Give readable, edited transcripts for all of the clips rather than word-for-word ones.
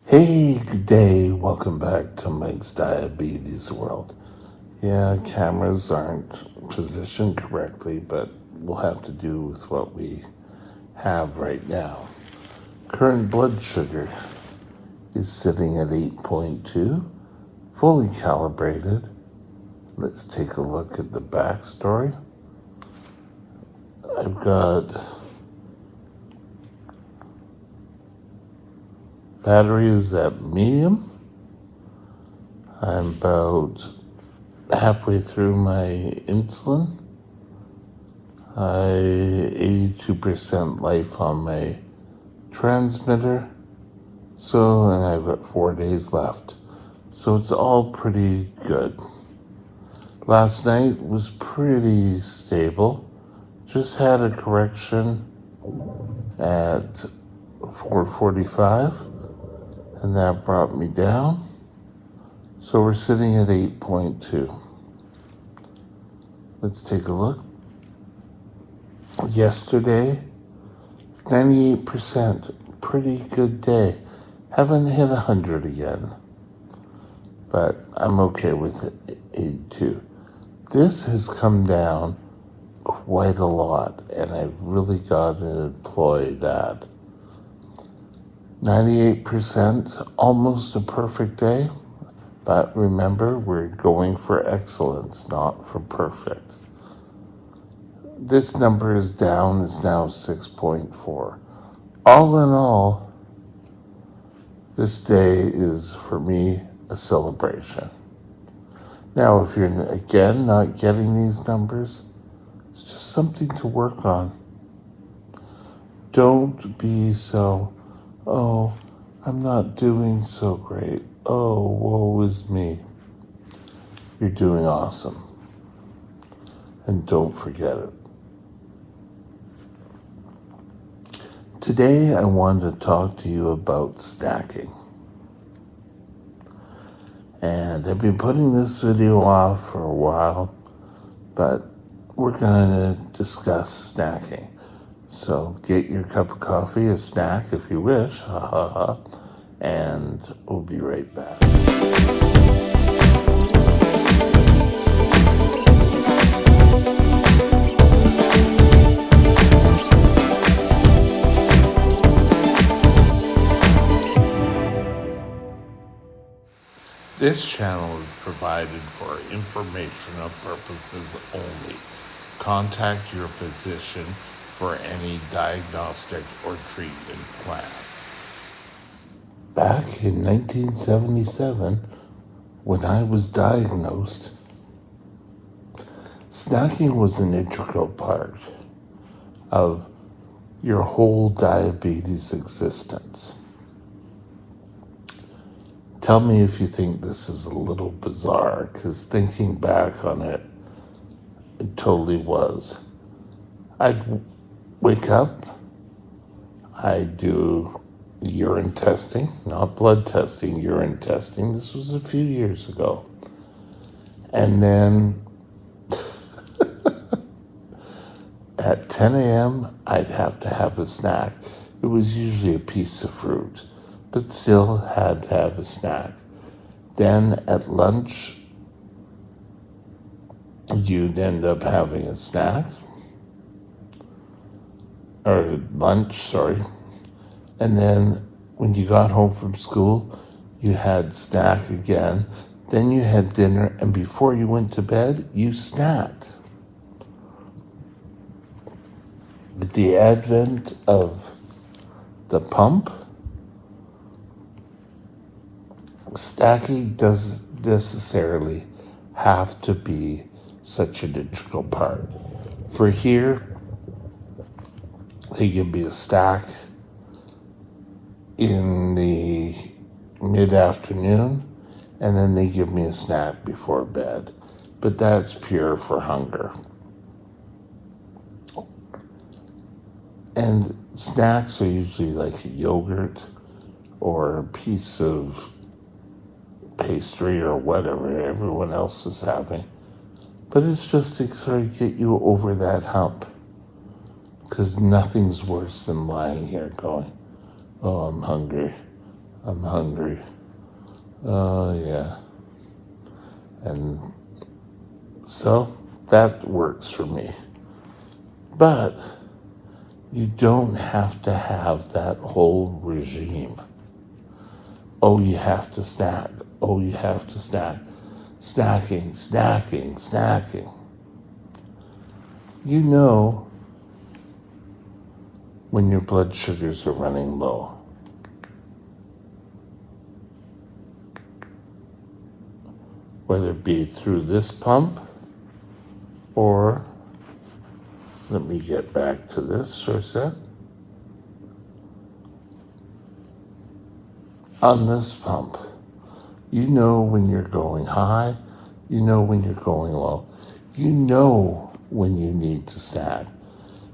Hey, good day. Welcome back to Mike's Diabetes World. Yeah, cameras aren't positioned correctly, but we'll have to do with what we have right now. Current blood sugar is sitting at 8.2, fully calibrated. Let's take a look at the backstory. I've got battery is at medium. I'm about halfway through my insulin. 82% life on my transmitter. And I've got 4 days left. So it's all pretty good. Last night was pretty stable. Just had a correction at 4:45, and that brought me down. So we're sitting at 8.2. Let's take a look. Yesterday, 98%, pretty good day. Haven't hit 100 again, but I'm okay with it, 82. This has come down quite a lot, and I've really got to employ that. 98%, almost a perfect day, but remember, we're going for excellence, not for perfect. This number is down, is now 6.4. All in all, this day is, for me, a celebration. Now, if you're, again, not getting these numbers, it's just something to work on. Don't be so, oh, I'm not doing so great. Oh, woe is me. You're doing awesome. And don't forget it. Today, I wanted to talk to you about snacking. And I've been putting this video off for a while, but we're going to discuss snacking. So get your cup of coffee, a snack if you wish, and we'll be right back. This channel is provided for informational purposes only. Contact your physician for any diagnostic or treatment plan. Back in 1977, when I was diagnosed, snacking was an integral part of your whole diabetes existence. Tell me if you think this is a little bizarre, because thinking back on it, it totally was. I'd wake up, I'd do urine testing, not blood testing, urine testing. This was a few years ago. And then at 10 a.m., I'd have to have a snack. It was usually a piece of fruit, but still had to have a snack. Then at lunch, you'd end up having a snack, or lunch, sorry. And then when you got home from school, you had snack again. Then you had dinner, and before you went to bed, you snacked. With the advent of the pump, snacking doesn't necessarily have to be such an integral part. For here, they give me a snack in the mid-afternoon, and then they give me a snack before bed. But that's pure for hunger. And snacks are usually like a yogurt or a piece of pastry or whatever everyone else is having. But it's just to sort of get you over that hump. Because nothing's worse than lying here going, oh, I'm hungry. I'm hungry. Oh, yeah. And so that works for me. But you don't have to have that whole regime. Oh, you have to snack. Oh, you have to snack. Snacking, snacking, snacking. You know when your blood sugars are running low. Whether it be through this pump or, let me get back to this for a sec. On this pump, you know when you're going high, you know when you're going low, you know when you need to snack.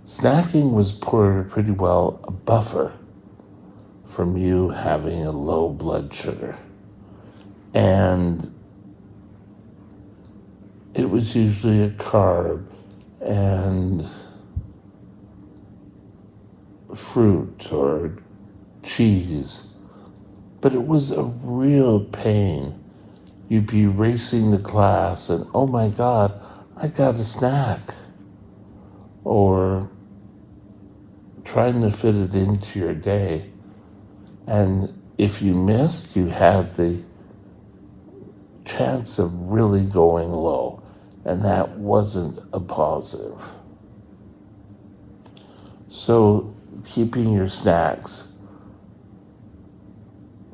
Snacking was pretty well a buffer from you having a low blood sugar. And it was usually a carb and fruit or cheese. But it was a real pain. You'd be racing to class and, oh my God, I got a snack. Or trying to fit it into your day. And if you missed, you had the chance of really going low. And that wasn't a positive. So keeping your snacks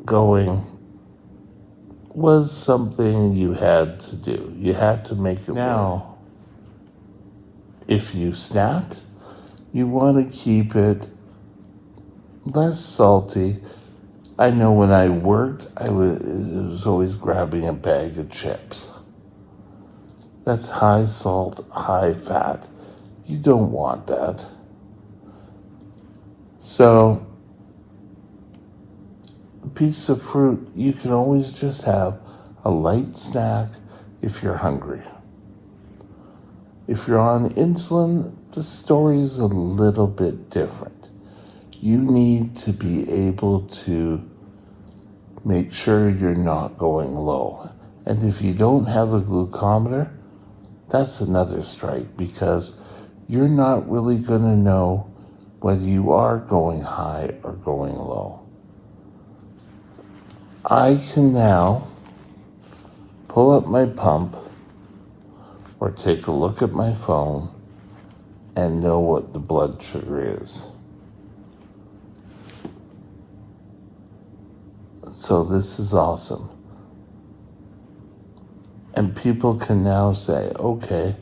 going was something you had to do. You had to make it now. If you snack, you want to keep it less salty. I know when I worked, I was always grabbing a bag of chips. That's high salt, high fat. You don't want that. So, a piece of fruit, you can always just have a light snack if you're hungry. If you're on insulin, the story is a little bit different. You need to be able to make sure you're not going low. And if you don't have a glucometer, that's another strike, because you're not really going to know whether you are going high or going low. I can now pull up my pump or take a look at my phone and know what the blood sugar is. So this is awesome. And people can now say, okay,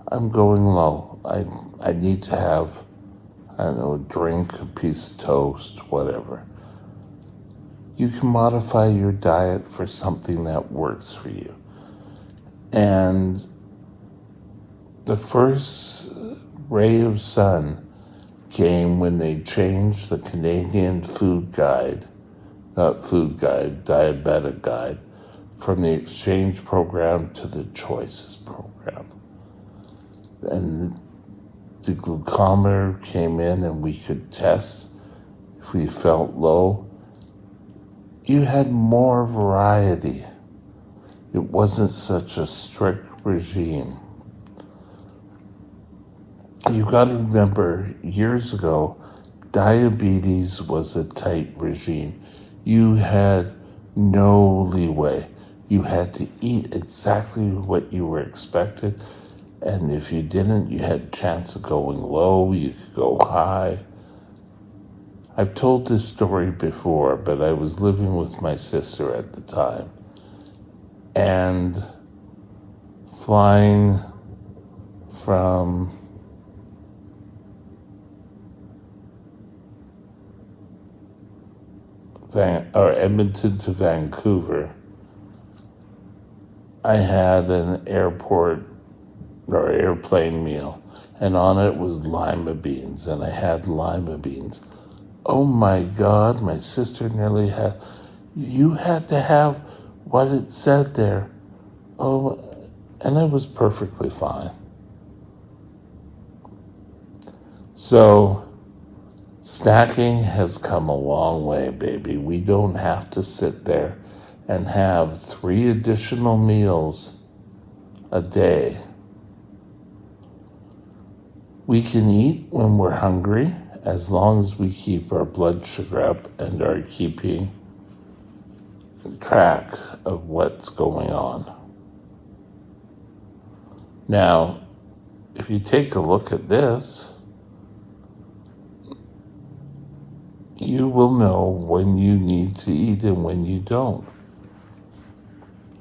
I'm going low. I need to have, I don't know, a drink, a piece of toast, whatever. You can modify your diet for something that works for you. And the first ray of sun came when they changed the Canadian diabetic guide, from the exchange program to the choices program. And the glucometer came in and we could test if we felt low. You had more variety. It wasn't such a strict regime. You got to remember, years ago, diabetes was a tight regime. You had no leeway. You had to eat exactly what you were expected. And if you didn't, you had a chance of going low. You could go high. I've told this story before, but I was living with my sister at the time. And flying from Edmonton to Vancouver, I had an airplane meal, and on it was lima beans, and I had lima beans. Oh my God, my sister nearly had, you had to have what it said there. Oh, and I was perfectly fine. So Snacking has come a long way, baby. We don't have to sit there and have 3 additional meals a day. We can eat when we're hungry as long as we keep our blood sugar up and are keeping track of what's going on. Now, if you take a look at this, you will know when you need to eat and when you don't.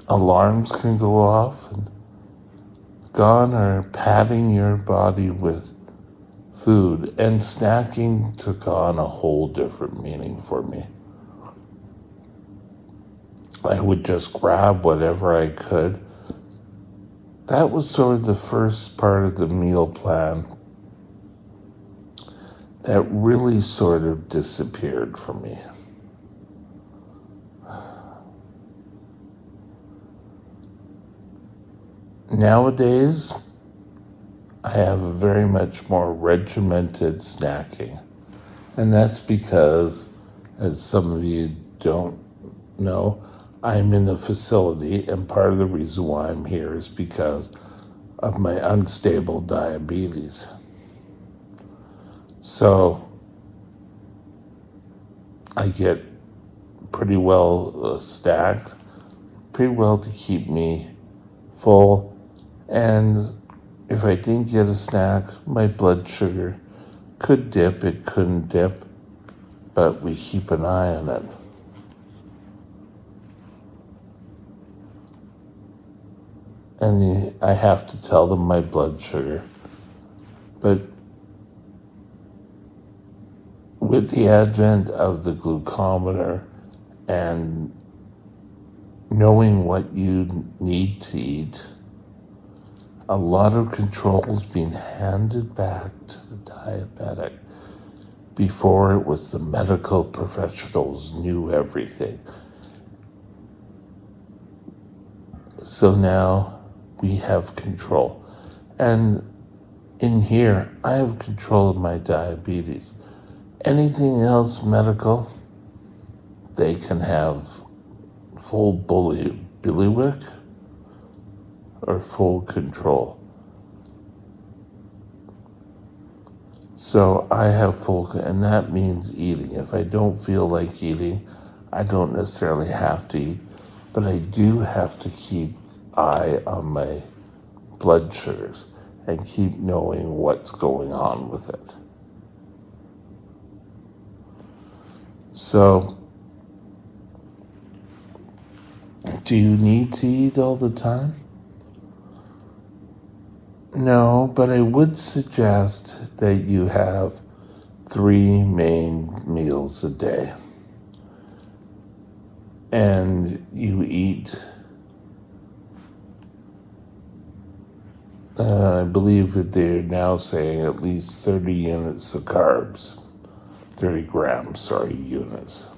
Alarms can go off and gone are patting your body with food, and snacking took on a whole different meaning for me. I would just grab whatever I could. That was sort of the first part of the meal plan that really sort of disappeared for me. Nowadays, I have a very much more regimented snacking. And that's because, as some of you don't know, I'm in a facility, and part of the reason why I'm here is because of my unstable diabetes. So I get pretty well stacked, pretty well to keep me full. And if I didn't get a snack, my blood sugar could dip, it couldn't dip, but we keep an eye on it. And I have to tell them my blood sugar. But with the advent of the glucometer and knowing what you need to eat, a lot of control is being handed back to the diabetic. Before, it was the medical professionals knew everything. So now we have control. And in here, I have control of my diabetes. Anything else medical, they can have full bailiwick or full control. So I have full, and that means eating. If I don't feel like eating, I don't necessarily have to eat, but I do have to keep eye on my blood sugars and keep knowing what's going on with it. So, do you need to eat all the time? No, but I would suggest that you have 3 main meals a day. And you eat, I believe that they're now saying at least 30 units of carbs. 30 grams, units.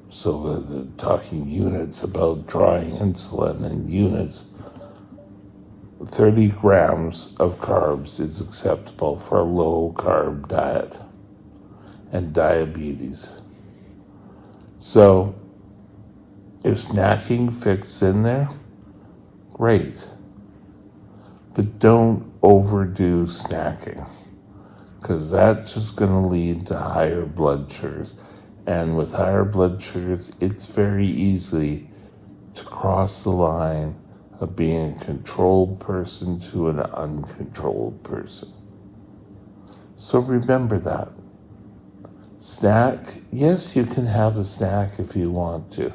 So they're talking units about drawing insulin and units. 30 grams of carbs is acceptable for a low-carb diet and diabetes. So if snacking fits in there, great. But don't overdo snacking, because that's just going to lead to higher blood sugars. And with higher blood sugars, it's very easy to cross the line of being a controlled person to an uncontrolled person. So remember that. Snack, yes, you can have a snack if you want to.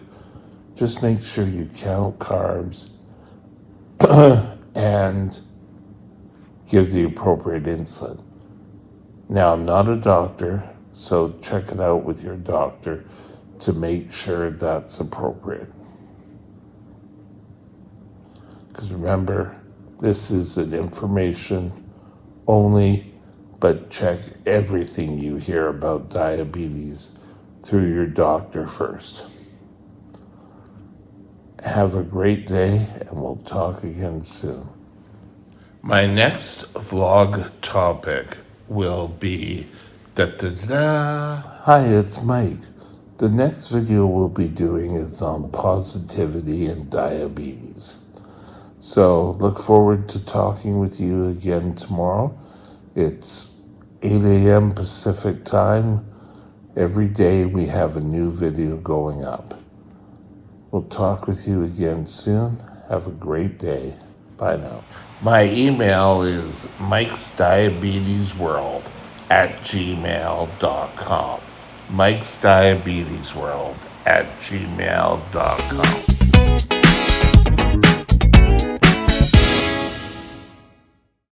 Just make sure you count carbs and give the appropriate insulin. Now, I'm not a doctor, so check it out with your doctor to make sure that's appropriate. Because remember, this is an information only, but check everything you hear about diabetes through your doctor first. Have a great day, and we'll talk again soon. My next vlog topic will be Da, da, da. Hi, it's Mike. The next video we'll be doing is on positivity and diabetes. So look forward to talking with you again tomorrow. It's 8 a.m. Pacific time. Every day we have a new video going up. We'll talk with you again soon. Have a great day. Bye now. My email is mikesdiabetesworld@gmail.com. mikesdiabetesworld@gmail.com.